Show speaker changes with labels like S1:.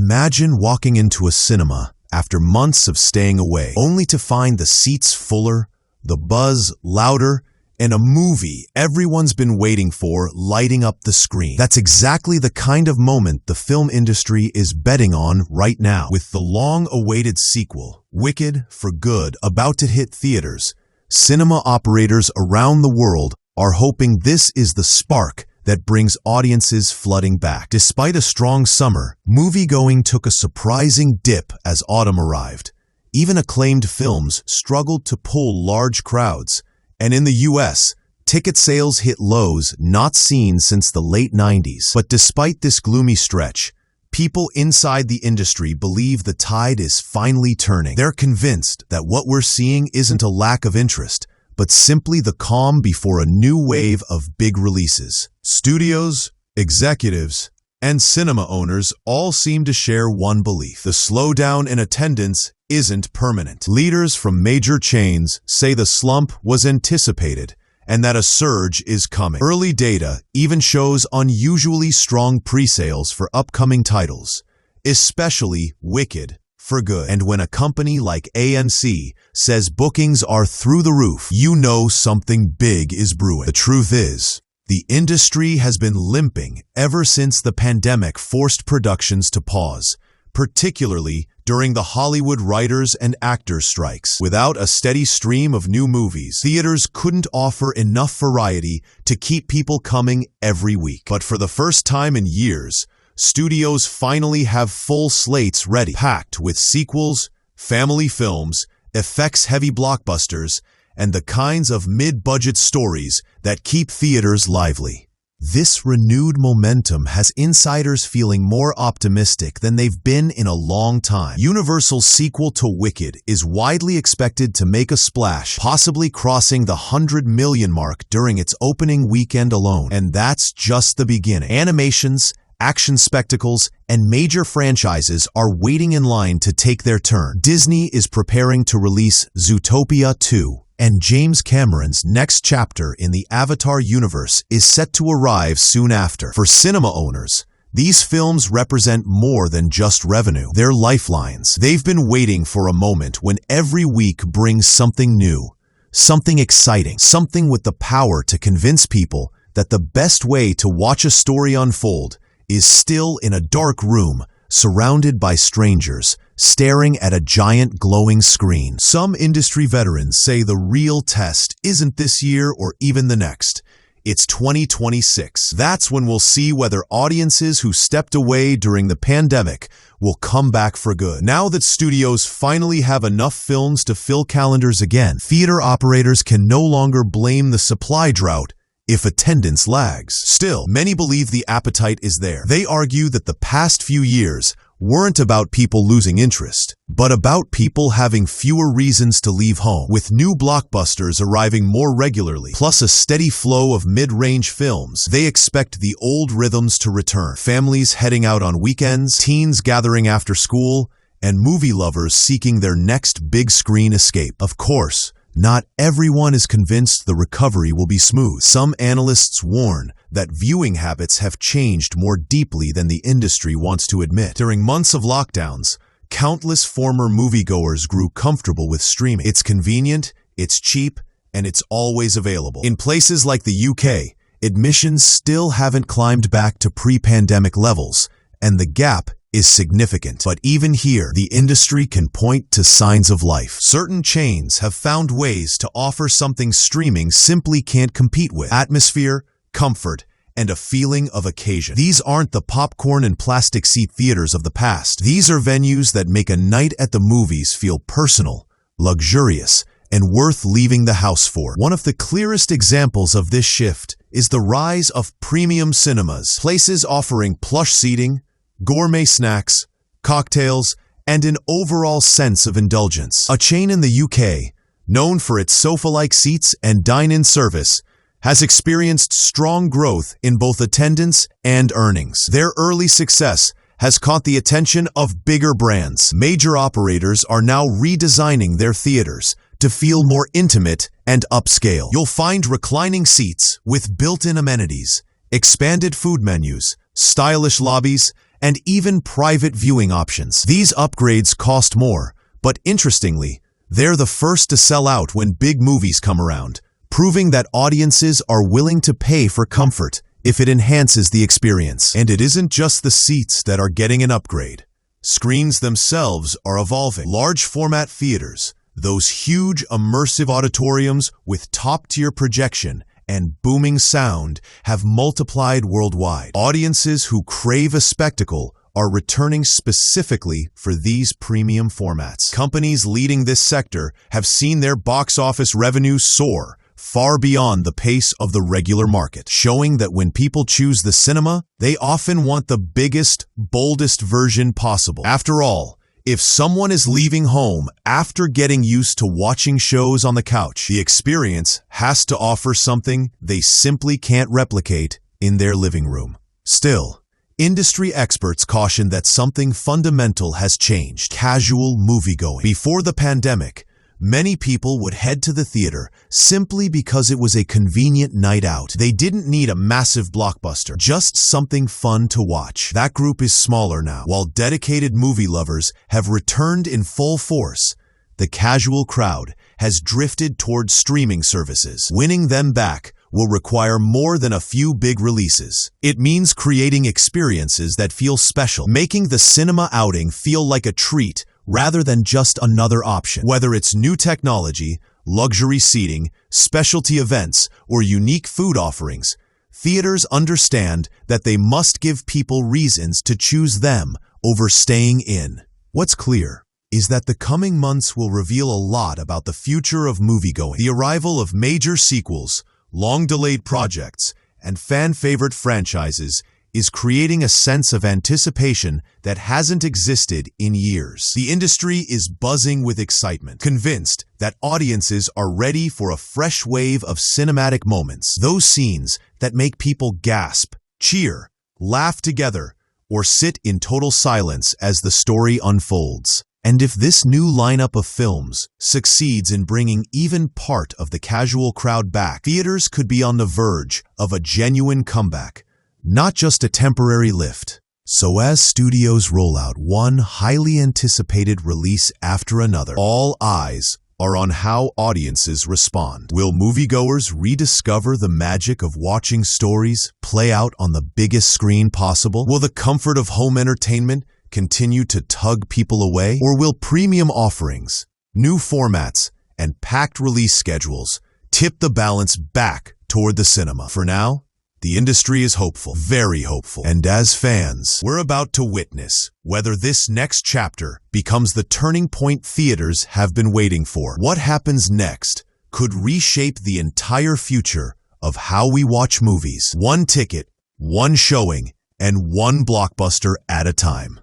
S1: Imagine walking into a cinema after months of staying away, only to find the seats fuller, the buzz louder, and a movie everyone's been waiting for lighting up the screen. That's exactly the kind of moment the film industry is betting on right now. With the long-awaited sequel, Wicked for Good, about to hit theaters, cinema operators around the world are hoping this is the spark that brings audiences flooding back. Despite a strong summer, moviegoing took a surprising dip as autumn arrived. Even acclaimed films struggled to pull large crowds. And in the US, ticket sales hit lows not seen since the late 90s. But despite this gloomy stretch, people inside the industry believe the tide is finally turning. They're convinced that what we're seeing isn't a lack of interest, but simply the calm before a new wave of big releases. Studios, executives, and cinema owners all seem to share one belief: the slowdown in attendance isn't permanent. Leaders from major chains say the slump was anticipated and that a surge is coming. Early data even shows unusually strong pre-sales for upcoming titles, especially Wicked for Good. And when a company like AMC says bookings are through the roof, you know something big is brewing. The truth is, the industry has been limping ever since the pandemic forced productions to pause, particularly during the Hollywood writers and actors strikes. Without a steady stream of new movies, theaters couldn't offer enough variety to keep people coming every week. But for the first time in years, studios finally have full slates ready, packed with sequels, family films, effects-heavy blockbusters, and the kinds of mid-budget stories that keep theaters lively. This renewed momentum has insiders feeling more optimistic than they've been in a long time. Universal's sequel to Wicked is widely expected to make a splash, possibly crossing the 100 million mark during its opening weekend alone. And that's just the beginning. Animations, action spectacles, and major franchises are waiting in line to take their turn. Disney is preparing to release Zootopia 2. And James Cameron's next chapter in the Avatar universe is set to arrive soon after. For cinema owners, these films represent more than just revenue. They're lifelines. They've been waiting for a moment when every week brings something new, something exciting, something with the power to convince people that the best way to watch a story unfold is still in a dark room, surrounded by strangers, staring at a giant glowing screen. Some industry veterans say the real test isn't this year or even the next. It's 2026. That's when we'll see whether audiences who stepped away during the pandemic will come back for good. Now that studios finally have enough films to fill calendars again, theater operators can no longer blame the supply drought if attendance lags. Still, many believe the appetite is there. They argue that the past few years weren't about people losing interest, but about people having fewer reasons to leave home. With new blockbusters arriving more regularly, plus a steady flow of mid-range films, they expect the old rhythms to return. Families heading out on weekends, teens gathering after school, and movie lovers seeking their next big screen escape. Of course, not everyone is convinced the recovery will be smooth. Some analysts warn that viewing habits have changed more deeply than the industry wants to admit. During months of lockdowns, countless former moviegoers grew comfortable with streaming. It's convenient, it's cheap, and it's always available. In places like the UK, admissions still haven't climbed back to pre-pandemic levels, and the gap is significant. But even here, the industry can point to signs of life. Certain chains have found ways to offer something streaming simply can't compete with: atmosphere, comfort, and a feeling of occasion. These aren't the popcorn and plastic seat theaters of the past. These are venues that make a night at the movies feel personal, luxurious, and worth leaving the house for. One of the clearest examples of this shift is the rise of premium cinemas, places offering plush seating, gourmet snacks, cocktails, and an overall sense of indulgence. A chain in the UK, known for its sofa-like seats and dine-in service, has experienced strong growth in both attendance and earnings. Their early success has caught the attention of bigger brands. Major operators are now redesigning their theaters to feel more intimate and upscale. You'll find reclining seats with built-in amenities, expanded food menus, stylish lobbies, and even private viewing options. These upgrades cost more, but interestingly, they're the first to sell out when big movies come around, proving that audiences are willing to pay for comfort if it enhances the experience. And it isn't just the seats that are getting an upgrade. Screens themselves are evolving. Large format theaters, those huge immersive auditoriums with top-tier projection and booming sound, have multiplied worldwide. Audiences who crave a spectacle are returning specifically for these premium formats. Companies leading this sector have seen their box office revenues soar far beyond the pace of the regular market, showing that when people choose the cinema, they often want the biggest, boldest version possible. After all, if someone is leaving home after getting used to watching shows on the couch, the experience has to offer something they simply can't replicate in their living room. Still, industry experts caution that something fundamental has changed: casual moviegoing. Before the pandemic, many people would head to the theater simply because it was a convenient night out. They didn't need a massive blockbuster, just something fun to watch. That group is smaller now. While dedicated movie lovers have returned in full force, the casual crowd has drifted towards streaming services. Winning them back will require more than a few big releases. It means creating experiences that feel special, making the cinema outing feel like a treat rather than just another option. Whether it's new technology, luxury seating, specialty events, or unique food offerings, theaters understand that they must give people reasons to choose them over staying in. What's clear is that the coming months will reveal a lot about the future of moviegoing. The arrival of major sequels, long-delayed projects, and fan-favorite franchises is creating a sense of anticipation that hasn't existed in years. The industry is buzzing with excitement, convinced that audiences are ready for a fresh wave of cinematic moments, those scenes that make people gasp, cheer, laugh together, or sit in total silence as the story unfolds. And if this new lineup of films succeeds in bringing even part of the casual crowd back, theaters could be on the verge of a genuine comeback, not just a temporary lift. So as studios roll out one highly anticipated release after another, all eyes are on how audiences respond. Will moviegoers rediscover the magic of watching stories play out on the biggest screen possible? Will the comfort of home entertainment continue to tug people away? Or will premium offerings, new formats, and packed release schedules tip the balance back toward the cinema? For now, the industry is hopeful, very hopeful. And as fans, we're about to witness whether this next chapter becomes the turning point theaters have been waiting for. What happens next could reshape the entire future of how we watch movies. One ticket, one showing, and one blockbuster at a time.